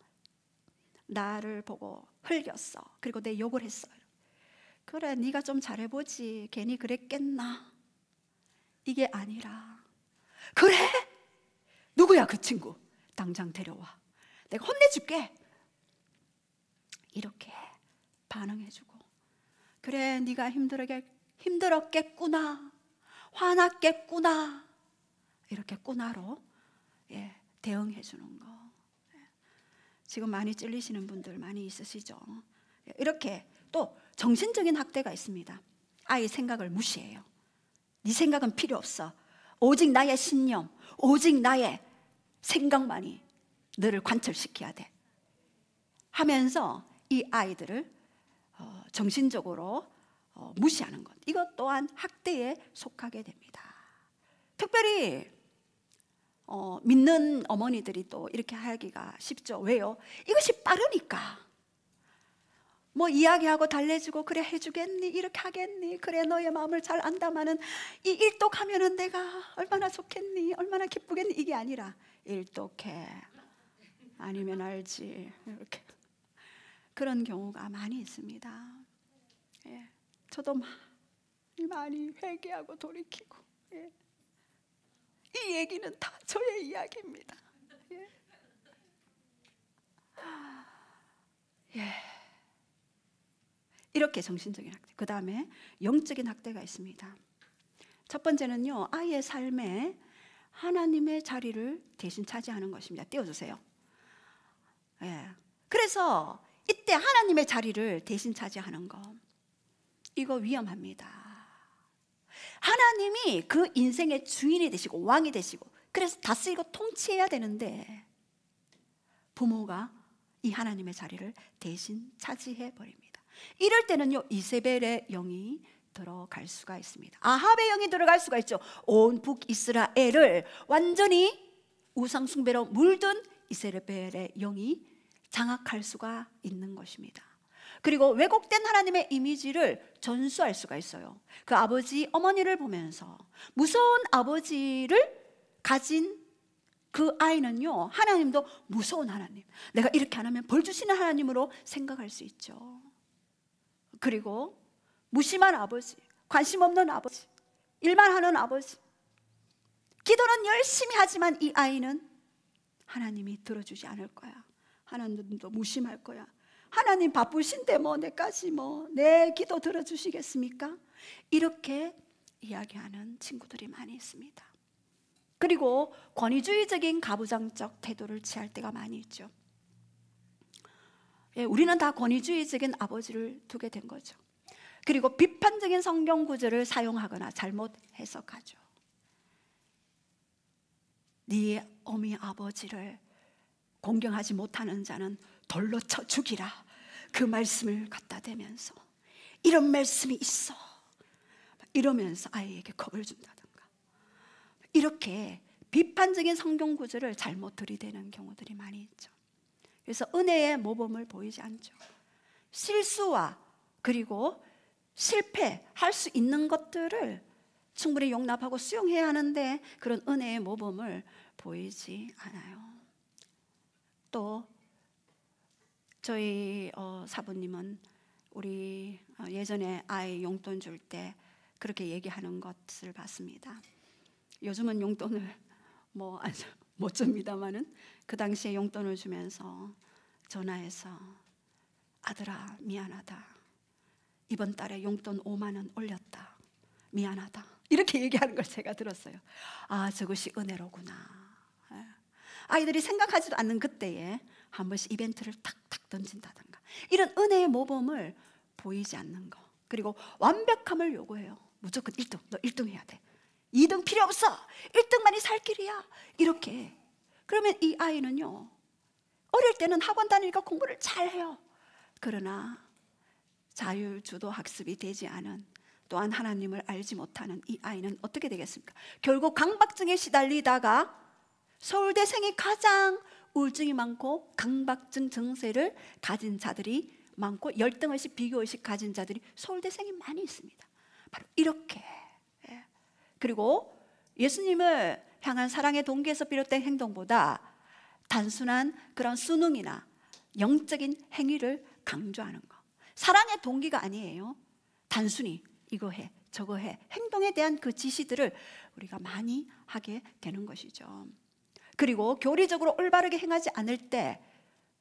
나를 보고 흘겼어. 그리고 내 욕을 했어요. 그래, 네가 좀 잘해보지. 괜히 그랬겠나? 이게 아니라, 그래? 누구야 그 친구? 당장 데려와. 내가 혼내줄게. 이렇게 반응해주고, 그래, 네가 힘들었겠구나, 화났겠구나, 이렇게 꾸나로 대응해주는 거. 지금 많이 찔리시는 분들 많이 있으시죠? 이렇게 또 정신적인 학대가 있습니다. 아이 생각을 무시해요. 네 생각은 필요 없어. 오직 나의 신념, 오직 나의 생각만이 너를 관철시켜야 돼 하면서 이 아이들을 정신적으로 무시하는 것, 이것 또한 학대에 속하게 됩니다. 특별히 믿는 어머니들이 또 이렇게 하기가 쉽죠. 왜요? 이것이 빠르니까. 뭐 이야기하고 달래주고, 그래 해주겠니? 이렇게 하겠니? 그래 너의 마음을 잘 안다마는 이 일독하면은 내가 얼마나 좋겠니? 얼마나 기쁘겠니? 이게 아니라 일독해, 아니면 알지, 이렇게 그런 경우가 많이 있습니다. 저도 많이 회개하고 돌이키고, 이 얘기는 다 저의 이야기입니다. 이렇게 정신적인 학대, 그 다음에 영적인 학대가 있습니다. 첫 번째는요, 아이의 삶에 하나님의 자리를 대신 차지하는 것입니다. 띄워주세요. 그래서 이때 하나님의 자리를 대신 차지하는 거, 이거 위험합니다. 하나님이 그 인생의 주인이 되시고 왕이 되시고, 그래서 다스리고 통치해야 되는데 부모가 이 하나님의 자리를 대신 차지해 버립니다. 이럴 때는요, 이세벨의 영이 들어갈 수가 있습니다. 아합의 영이 들어갈 수가 있죠. 온 북이스라엘을 완전히 우상 숭배로 물든 이세벨의 영이 장악할 수가 있는 것입니다. 그리고 왜곡된 하나님의 이미지를 전수할 수가 있어요. 그 아버지, 어머니를 보면서 무서운 아버지를 가진 그 아이는요, 하나님도 무서운 하나님, 내가 이렇게 안 하면 벌 주시는 하나님으로 생각할 수 있죠. 그리고 무심한 아버지, 관심 없는 아버지, 일만 하는 아버지, 기도는 열심히 하지만 이 아이는 하나님이 들어주지 않을 거야. 하나님도 무심할 거야. 하나님 바쁘신데 뭐 내까지 뭐 내 기도 들어주시겠습니까? 이렇게 이야기하는 친구들이 많이 있습니다. 그리고 권위주의적인 가부장적 태도를 취할 때가 많이 있죠. 우리는 다 권위주의적인 아버지를 두게 된 거죠. 그리고 비판적인 성경 구절을 사용하거나 잘못 해석하죠. 네 어미 아버지를 공경하지 못하는 자는 돌로 쳐 죽이라, 그 말씀을 갖다 대면서 이런 말씀이 있어 이러면서 아이에게 겁을 준다든가, 이렇게 비판적인 성경 구절을 잘못 들이대는 경우들이 많이 있죠. 그래서 은혜의 모범을 보이지 않죠. 실수와 그리고 실패할 수 있는 것들을 충분히 용납하고 수용해야 하는데 그런 은혜의 모범을 보이지 않아요. 또 저희 사부님은 우리 예전에 아이 용돈 줄 때 그렇게 얘기하는 것을 봤습니다. 요즘은 용돈을 못 줍니다마는 그 당시에 용돈을 주면서 전화해서 아들아 미안하다, 이번 달에 용돈 5만 원 올렸다, 미안하다, 이렇게 얘기하는 걸 제가 들었어요. 아, 저것이 은혜로구나. 아이들이 생각하지도 않는 그때에 한 번씩 이벤트를 탁탁 던진다든가, 이런 은혜의 모범을 보이지 않는 거. 그리고 완벽함을 요구해요. 무조건 1등, 너 1등 해야 돼, 2등 필요 없어, 1등만이 살 길이야, 이렇게. 그러면 이 아이는요, 어릴 때는 학원 다니니까 공부를 잘해요. 그러나 자율주도 학습이 되지 않은, 또한 하나님을 알지 못하는 이 아이는 어떻게 되겠습니까? 결국 강박증에 시달리다가 서울대생이 가장 우울증이 많고 강박증 증세를 가진 자들이 많고 열등의식, 비교의식 가진 자들이 서울대생이 많이 있습니다. 바로 이렇게. 그리고 예수님을 향한 사랑의 동기에서 비롯된 행동보다 단순한 그런 수능이나 영적인 행위를 강조하는 거, 사랑의 동기가 아니에요. 단순히 이거 해 저거 해, 행동에 대한 그 지시들을 우리가 많이 하게 되는 것이죠. 그리고 교리적으로 올바르게 행하지 않을 때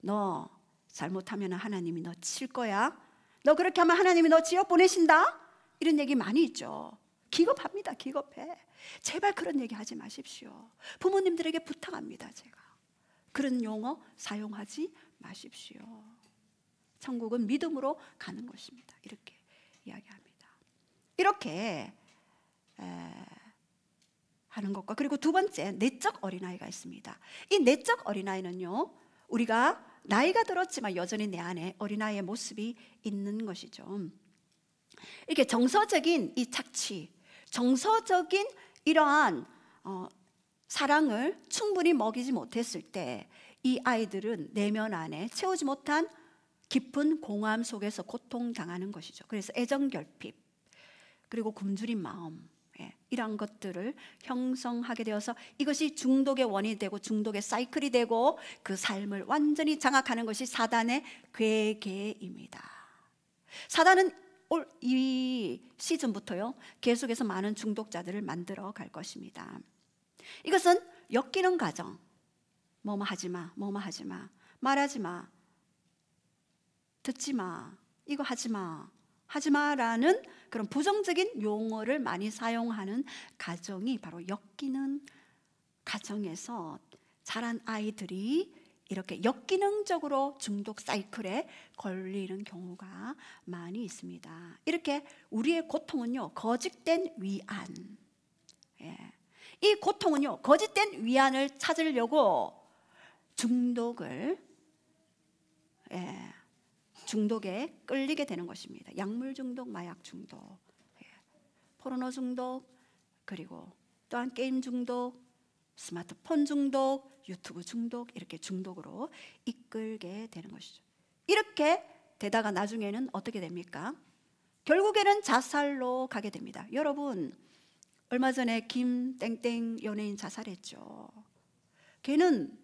너 잘못하면 하나님이 너 칠 거야, 너 그렇게 하면 하나님이 너 지옥 보내신다, 이런 얘기 많이 있죠. 기겁합니다. 기겁해. 제발 그런 얘기 하지 마십시오. 부모님들에게 부탁합니다. 제가 그런 용어 사용하지 마십시오. 천국은 믿음으로 가는 것입니다. 이렇게 이야기합니다. 이렇게 하는 것과, 그리고 두 번째, 내적 어린아이가 있습니다. 이 내적 어린아이는요, 우리가 나이가 들었지만 여전히 내 안에 어린아이의 모습이 있는 것이죠. 이렇게 정서적인 이 착취, 정서적인 이러한 사랑을 충분히 먹이지 못했을 때 이 아이들은 내면 안에 채우지 못한 깊은 공허함 속에서 고통당하는 것이죠. 그래서 애정결핍, 그리고 굶주린 마음, 이러한 것들을 형성하게 되어서 이것이 중독의 원인이 되고 중독의 사이클이 되고 그 삶을 완전히 장악하는 것이 사단의 괴계입니다. 사단은 이 시즌부터요, 계속해서 많은 중독자들을 만들어 갈 것입니다. 이것은 엮이는 과정, 뭐뭐 하지마, 뭐뭐 하지마, 말하지마, 듣지마, 이거 하지마, 하지마라는 그런 부정적인 용어를 많이 사용하는 가정이 바로 엮이는 가정에서 자란 아이들이 이렇게 역기능적으로 중독 사이클에 걸리는 경우가 많이 있습니다. 이렇게 우리의 고통은요, 거짓된 위안, 이 고통은요, 거짓된 위안을 찾으려고 중독에 끌리게 되는 것입니다. 약물 중독, 마약 중독, 포르노 중독, 그리고 또한 게임 중독, 스마트폰 중독, 유튜브 중독, 이렇게 중독으로 이끌게 되는 것이죠. 이렇게 되다가 나중에는 어떻게 됩니까? 결국에는 자살로 가게 됩니다. 여러분, 얼마 전에 김땡땡 연예인 자살했죠. 걔는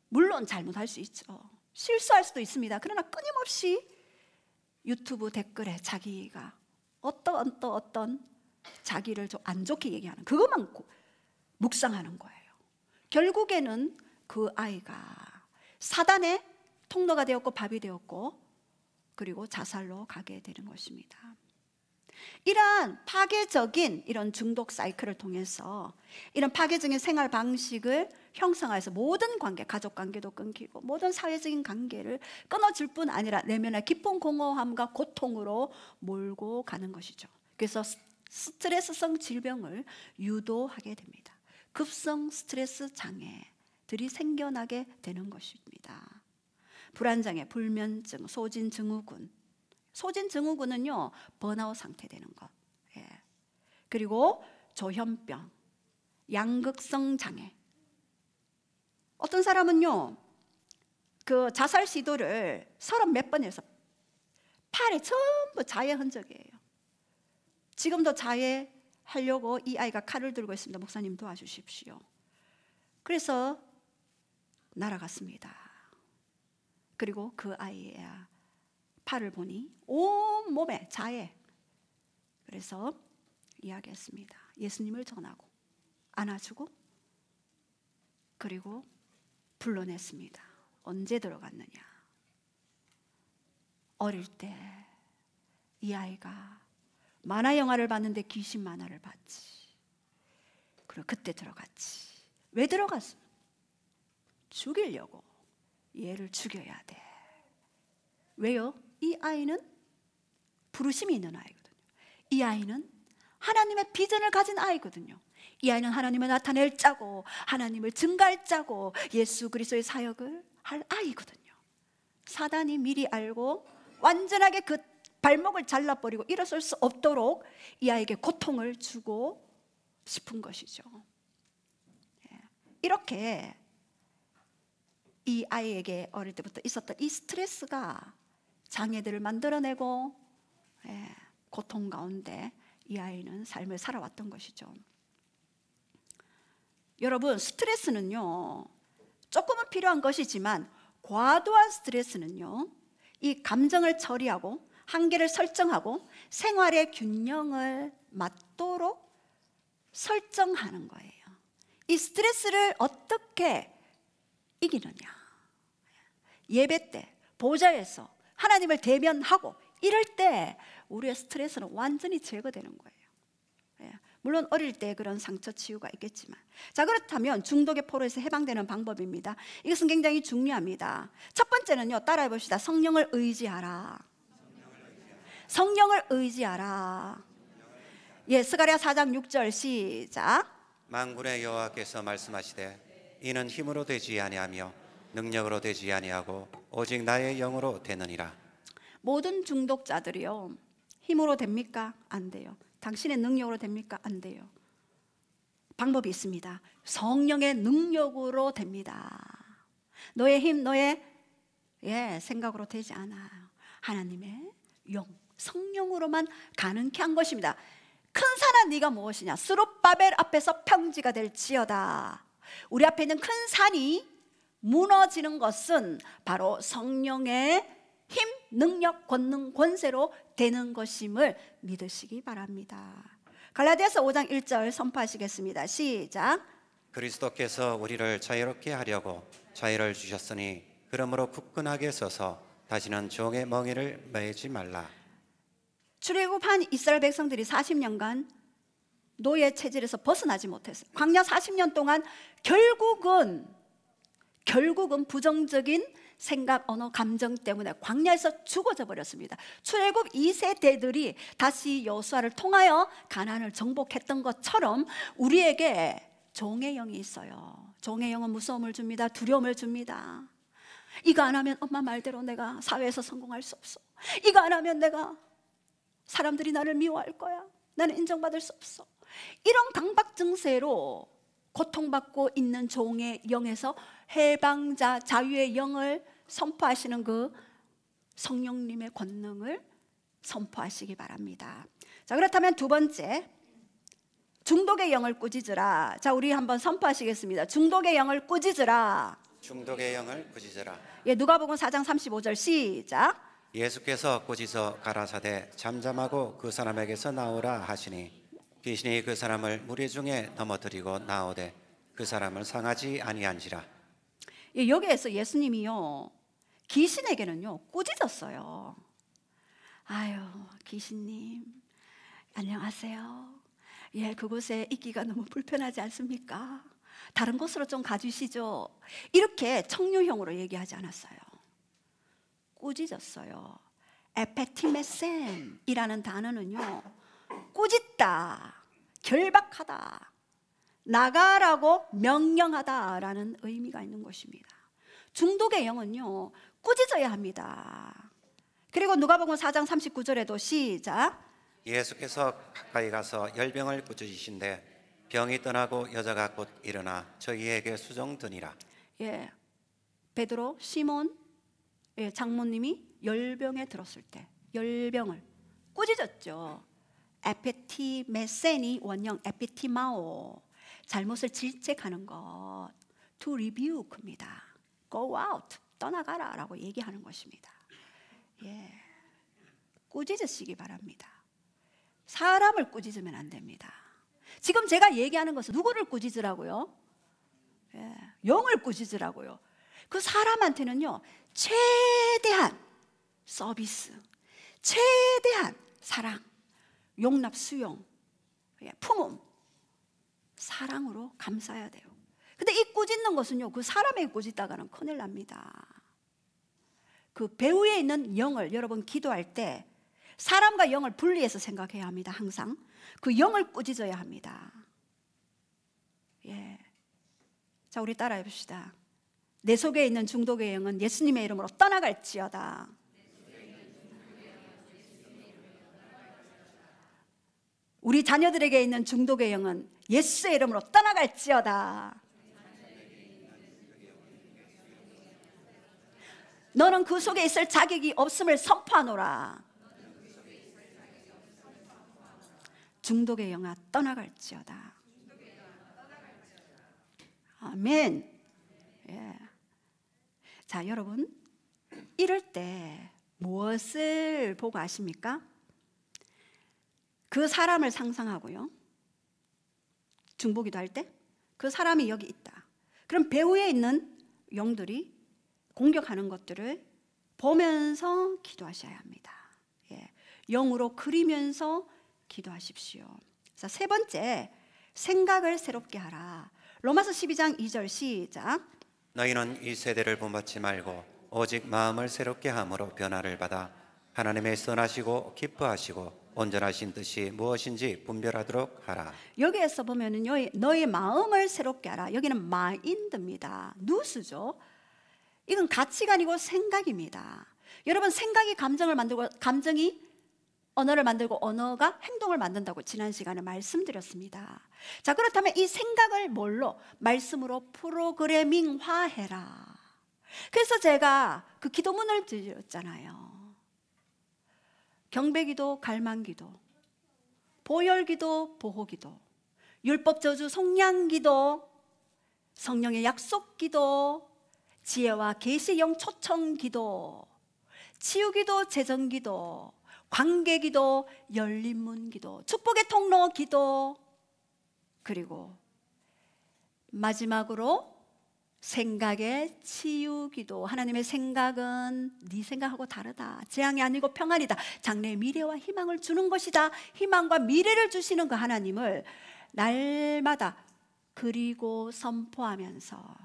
물론 잘못할 수 있죠. 실수할 수도 있습니다. 그러나 끊임없이 유튜브 댓글에 자기가 어떤 자기를 좀 안 좋게 얘기하는 그것만 묵상하는 거예요. 결국에는 그 아이가 사단의 통로가 되었고 밥이 되었고 그리고 자살로 가게 되는 것입니다. 이러한 파괴적인 이런 중독 사이클을 통해서 이런 파괴적인 생활 방식을 형성해서 모든 관계, 가족 관계도 끊기고 모든 사회적인 관계를 끊어줄 뿐 아니라 내면의 깊은 공허함과 고통으로 몰고 가는 것이죠. 그래서 스트레스성 질병을 유도하게 됩니다. 급성 스트레스 장애들이 생겨나게 되는 것입니다. 불안장애, 불면증, 소진증후군. 소진증후군은요, 번아웃 상태 되는 것. 예. 그리고 조현병, 양극성 장애. 어떤 사람은요, 그 자살 시도를 30몇 번 해서 팔에 전부 자해 흔적이에요. 지금도 자해하려고 이 아이가 칼을 들고 있습니다. 목사님 도와주십시오. 그래서 날아갔습니다. 그리고 그 아이의 팔을 보니 온 몸에 자해. 그래서 이야기했습니다. 예수님을 전하고 안아주고 그리고 불러냈습니다. 언제 들어갔느냐? 어릴 때 이 아이가 만화 영화를 봤는데 귀신 만화를 봤지. 그리고 그때 들어갔지. 왜 들어갔어? 죽이려고. 얘를 죽여야 돼. 왜요? 이 아이는 부르심이 있는 아이거든요. 이 아이는 하나님의 비전을 가진 아이거든요. 이 아이는 하나님을 나타낼 자고 하나님을 증가할 자고 예수 그리스도의 사역을 할 아이거든요. 사단이 미리 알고 완전하게 그 발목을 잘라버리고 일어설 수 없도록 이 아이에게 고통을 주고 싶은 것이죠. 이렇게 이 아이에게 어릴 때부터 있었던 이 스트레스가 장애들을 만들어내고 고통 가운데 이 아이는 삶을 살아왔던 것이죠. 여러분, 스트레스는요 조금은 필요한 것이지만 과도한 스트레스는요 이 감정을 처리하고 한계를 설정하고 생활의 균형을 맞도록 설정하는 거예요. 이 스트레스를 어떻게 이기느냐? 예배 때 보좌에서 하나님을 대면하고 이럴 때 우리의 스트레스는 완전히 제거되는 거예요. 물론 어릴 때 그런 상처 치유가 있겠지만, 자, 그렇다면 중독의 포로에서 해방되는 방법입니다. 이것은 굉장히 중요합니다. 첫 번째는요, 따라해 봅시다. 성령을 의지하라. 성령을 의지하라. 예, 스가랴 4장 6절 시작. 만군의 여호와께서 말씀하시되 이는 힘으로 되지 아니하며 능력으로 되지 아니하고 오직 나의 영으로 되느니라. 모든 중독자들이요, 힘으로 됩니까? 안 돼요. 당신의 능력으로 됩니까? 안 돼요. 방법이 있습니다. 성령의 능력으로 됩니다. 너의 힘, 너의 생각으로 되지 않아요. 하나님의 영, 성령으로만 가능케 한 것입니다. 큰 산아 네가 무엇이냐? 스룹바벨 앞에서 평지가 될지어다. 우리 앞에 있는 큰 산이 무너지는 것은 바로 성령의 힘, 능력, 권능, 권세로 되는 것임을 믿으시기 바랍니다. 갈라디아서 5장 1절 선포하시겠습니다. 시작. 그리스도께서 우리를 자유롭게 하려고 자유를 주셨으니 그러므로 굳건하게 서서 다시는 종의 멍에를 매지 말라. 출애굽한 이스라엘 백성들이 40년간 노예 체질에서 벗어나지 못했어요. 광야 40년 동안 결국은 부정적인 생각, 언어, 감정 때문에 광야에서 죽어져 버렸습니다. 출애굽 2세대들이 다시 여호수아를 통하여 가나안을 정복했던 것처럼 우리에게 종의 영이 있어요. 종의 영은 무서움을 줍니다. 두려움을 줍니다. 이거 안 하면 엄마 말대로 내가 사회에서 성공할 수 없어. 이거 안 하면 내가 사람들이 나를 미워할 거야. 나는 인정받을 수 없어. 이런 강박 증세로 고통받고 있는 종의 영에서 해방자, 자유의 영을 선포하시는 그 성령님의 권능을 선포하시기 바랍니다. 자, 그렇다면 두 번째 중독의 영을 꾸짖으라. 자, 우리 한번 선포하시겠습니다. 중독의 영을 꾸짖으라. 중독의 영을 꾸짖으라. 예, 누가복음 4장 35절 시작. 예수께서 꾸짖어 가라사대 잠잠하고 그 사람에게서 나오라 하시니 귀신이 그 사람을 무리 중에 넘어뜨리고 나오되 그 사람을 상하지 아니한지라. 예, 여기에서 예수님이요 귀신에게는요 꾸짖었어요. 아유, 귀신님 안녕하세요. 예, 그곳에 있기가 너무 불편하지 않습니까? 다른 곳으로 좀 가주시죠. 이렇게 청류형으로 얘기하지 않았어요. 꾸짖었어요. 에페티메센이라는 단어는요 꾸짖다, 결박하다, 나가라고 명령하다라는 의미가 있는 것입니다. 중독의 영은요 꾸짖어야 합니다. 그리고 누가복음 4장 39절에도 시작. 예수께서 가까이 가서 열병을 꾸짖으신데 병이 떠나고 여자가 곧 일어나 저희에게 수종드니라. 예, 베드로, 시몬, 예, 장모님이 열병에 들었을 때 열병을 꾸짖었죠. 에피티메센이 원형 에피티마오, 잘못을 질책하는 것, to rebuke입니다. Go out, 떠나가라 라고 얘기하는 것입니다. 예, 꾸짖으시기 바랍니다. 사람을 꾸짖으면 안 됩니다. 지금 제가 얘기하는 것은 누구를 꾸짖으라고요? 예, 영을 꾸짖으라고요. 그 사람한테는요 최대한 서비스, 최대한 사랑, 용납, 수용, 품음, 사랑으로 감싸야 돼요. 근데 이 꾸짖는 것은요 그 사람에게 꾸짖다가는 큰일 납니다. 그 배후에 있는 영을 여러분 기도할 때 사람과 영을 분리해서 생각해야 합니다. 항상 그 영을 꾸짖어야 합니다. 예. 자, 우리 따라해 봅시다. 내 속에 있는 중독의 영은 예수님의 이름으로 떠나갈지어다. 우리 자녀들에게 있는 중독의 영은 예수의 이름으로 떠나갈지어다. 너는 그 속에 있을 자격이 없음을 선포하노라. 중독의 영아 떠나갈지어다. 아멘. 예. 자, 여러분 이럴 때 무엇을 보고 아십니까? 그 사람을 상상하고요. 중보기도 할 때 그 사람이 여기 있다. 그럼 배후에 있는 영들이 공격하는 것들을 보면서 기도하셔야 합니다. 예. 영으로 그리면서 기도하십시오. 자, 세 번째, 생각을 새롭게 하라. 로마서 12장 2절 시작. 너희는 이 세대를 본받지 말고 오직 마음을 새롭게 함으로 변화를 받아 하나님의 선하시고 기뻐하시고 온전하신 뜻이 무엇인지 분별하도록 하라. 여기에서 보면은요, 너의 마음을 새롭게 하라. 여기는 마인드입니다. 누수죠. 이건 가치관이고 생각입니다. 여러분, 생각이 감정을 만들고 감정이 언어를 만들고 언어가 행동을 만든다고 지난 시간에 말씀드렸습니다. 자, 그렇다면 이 생각을 뭘로? 말씀으로 프로그래밍화해라. 그래서 제가 그 기도문을 드렸잖아요. 경배기도, 갈망기도, 보혈기도, 보호기도, 율법저주 속량기도, 성령의 약속기도, 지혜와 계시영 초청기도, 치유기도, 재정기도, 관계기도, 열린문기도, 축복의 통로기도, 그리고 마지막으로 생각의 치유기도. 하나님의 생각은 네 생각하고 다르다. 재앙이 아니고 평안이다. 장래의 미래와 희망을 주는 것이다. 희망과 미래를 주시는 그 하나님을 날마다 그리고 선포하면서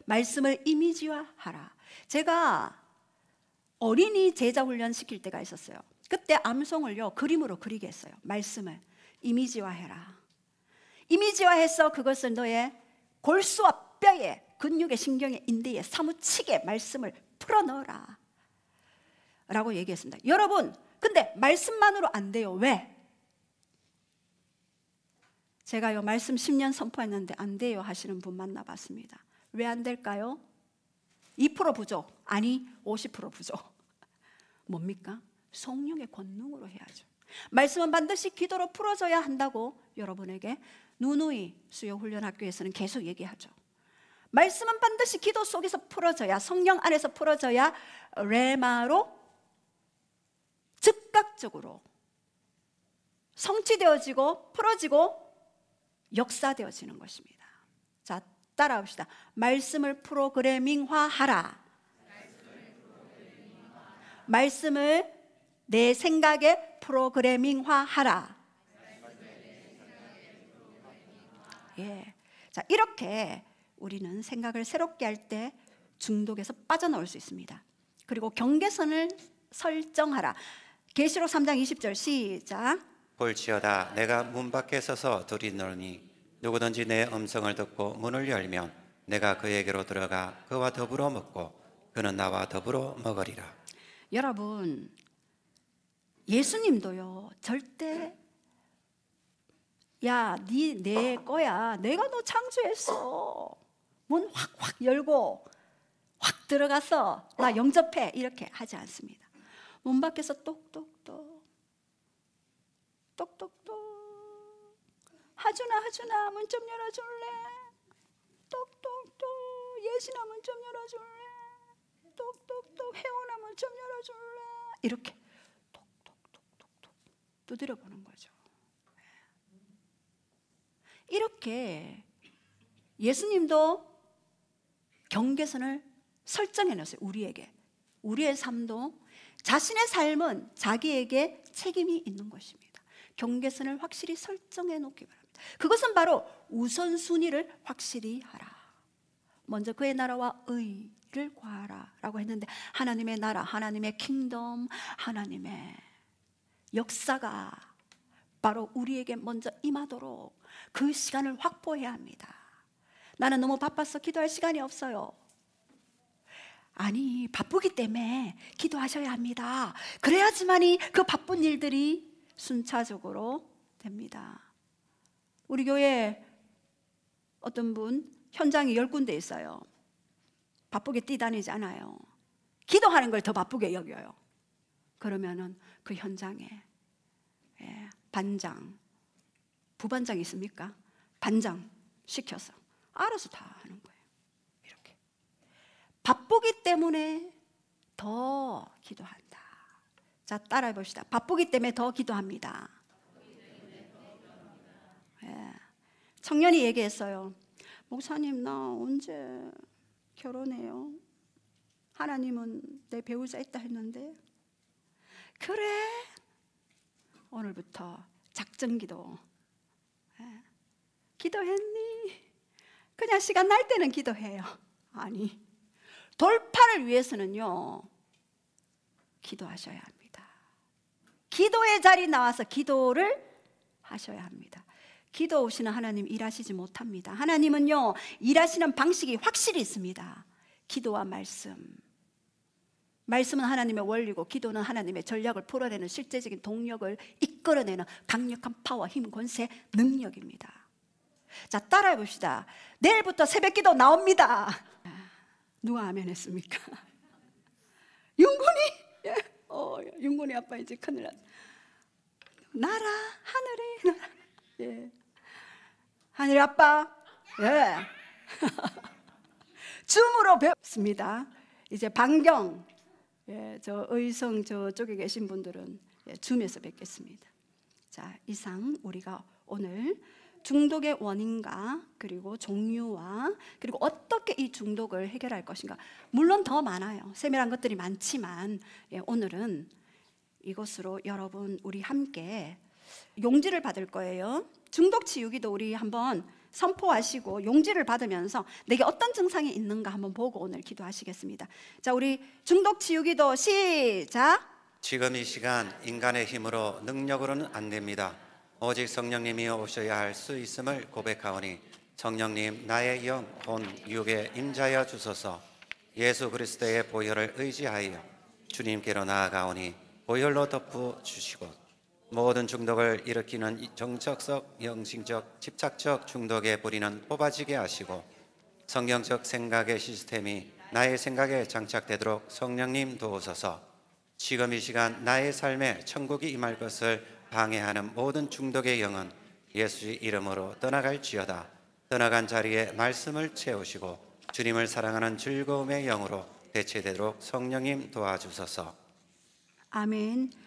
말씀을 이미지화하라. 제가 어린이 제자 훈련 시킬 때가 있었어요. 그때 암송을요 그림으로 그리게 했어요. 말씀을 이미지화해라. 이미지화해서 그것을 너의 골수와 뼈에, 근육의, 신경의, 인대에 사무치게 말씀을 풀어넣어라 라고 얘기했습니다. 여러분, 근데 말씀만으로 안 돼요. 왜? 제가요 말씀 10년 선포했는데 안 돼요 하시는 분 만나봤습니다. 왜 안 될까요? 2% 부족, 아니 50% 부족. 뭡니까? 성령의 권능으로 해야죠. 말씀은 반드시 기도로 풀어져야 한다고 여러분에게 누누이 수요 훈련학교에서는 계속 얘기하죠. 말씀은 반드시 기도 속에서 풀어져야, 성령 안에서 풀어져야 레마로 즉각적으로 성취되어지고 풀어지고 역사되어지는 것입니다. 자, 따라합시다. 말씀을 프로그래밍화하라. 말씀을 내 생각에 프로그래밍화하라. 예. 자, 이렇게 우리는 생각을 새롭게 할 때 중독에서 빠져나올 수 있습니다. 그리고 경계선을 설정하라. 계시록 3장 20절 시작. 볼지어다 내가 문 밖에 서서 두드리노니 누구든지 내 음성을 듣고 문을 열면 내가 그에게로 들어가 그와 더불어 먹고 그는 나와 더불어 먹으리라. 여러분, 예수님도요 절대 야, 내 거야, 내가 너 창조했어, 문 확 열고 확 들어가서 나 영접해, 이렇게 하지 않습니다. 문 밖에서 똑똑똑 하준아 문 좀 열어줄래? 똑똑똑 예진아 문 좀 열어줄래? 똑똑똑 혜원아 문 좀 열어줄래? 이렇게 똑똑똑 두드려 보는 거죠. 이렇게 예수님도 경계선을 설정해 놨어요. 우리의 삶도, 자신의 삶은 자기에게 책임이 있는 것입니다. 경계선을 확실히 설정해 놓기 바랍니다. 그것은 바로 우선순위를 확실히 하라. 먼저 그의 나라와 의를 구하라 라고 했는데, 하나님의 나라, 하나님의 킹덤, 하나님의 역사가 바로 우리에게 먼저 임하도록 그 시간을 확보해야 합니다. 나는 너무 바빠서 기도할 시간이 없어요. 아니, 바쁘기 때문에 기도하셔야 합니다. 그래야지만이 그 바쁜 일들이 순차적으로 됩니다. 우리 교회에 어떤 분 현장이 10군데 있어요. 바쁘게 뛰다니지 않아요. 기도하는 걸 더 바쁘게 여겨요. 그러면은 그 현장에 반장, 부반장 있습니까? 반장 시켜서 알아서 다 하는 거예요. 이렇게 바쁘기 때문에 더 기도한다. 자, 따라해 봅시다. 바쁘기 때문에 더 기도합니다. 청년이 얘기했어요. 목사님, 나 언제 결혼해요? 하나님은 내 배우자 있다 했는데. 그래, 오늘부터 작정기도. 기도했니? 그냥 시간 날 때는 기도해요. 아니, 돌파를 위해서는요 기도하셔야 합니다. 기도의 자리 나와서 기도를 하셔야 합니다. 기도 없이는 하나님 일하시지 못합니다. 하나님은요 일하시는 방식이 확실히 있습니다. 기도와 말씀은 하나님의 원리고, 기도는 하나님의 전략을 풀어내는 실제적인 동력을 이끌어내는 강력한 파워, 힘, 권세, 능력입니다. 자, 따라해 봅시다. 내일부터 새벽기도 나옵니다. 누가 아멘 했습니까? 윤곤이? 윤곤이 아빠 이제 큰일 났어. 나라 하늘에 나라. 예. 하늘 아빠. 예. 줌으로 배웠습니다. 이제 반경, 저 의성 저쪽에 계신 분들은 줌에서 뵙겠습니다. 자, 이상 우리가 오늘 중독의 원인과 그리고 종류와 그리고 어떻게 이 중독을 해결할 것인가, 물론 더 많아요. 세밀한 것들이 많지만 오늘은 이것으로 여러분 우리 함께 용지를 받을 거예요. 중독 치유기도 우리 한번 선포하시고 용지를 받으면서 내게 어떤 증상이 있는가 한번 보고 오늘 기도하시겠습니다. 자, 우리 중독 치유기도 시작. 지금 이 시간 인간의 힘으로 능력으로는 안 됩니다. 오직 성령님이 오셔야 할 수 있음을 고백하오니 성령님 나의 영, 혼, 육에 임자여 주소서. 예수 그리스도의 보혈을 의지하여 주님께로 나아가오니 보혈로 덮어 주시고 모든 중독을 일으키는 정적적, 영식적, 집착적 중독의 뿌리는 뽑아지게 하시고 성경적 생각의 시스템이 나의 생각에 장착되도록 성령님 도우소서. 지금 이 시간 나의 삶에 천국이 임할 것을 방해하는 모든 중독의 영은 예수의 이름으로 떠나갈지어다. 떠나간 자리에 말씀을 채우시고 주님을 사랑하는 즐거움의 영으로 대체되도록 성령님 도와주소서. 아멘.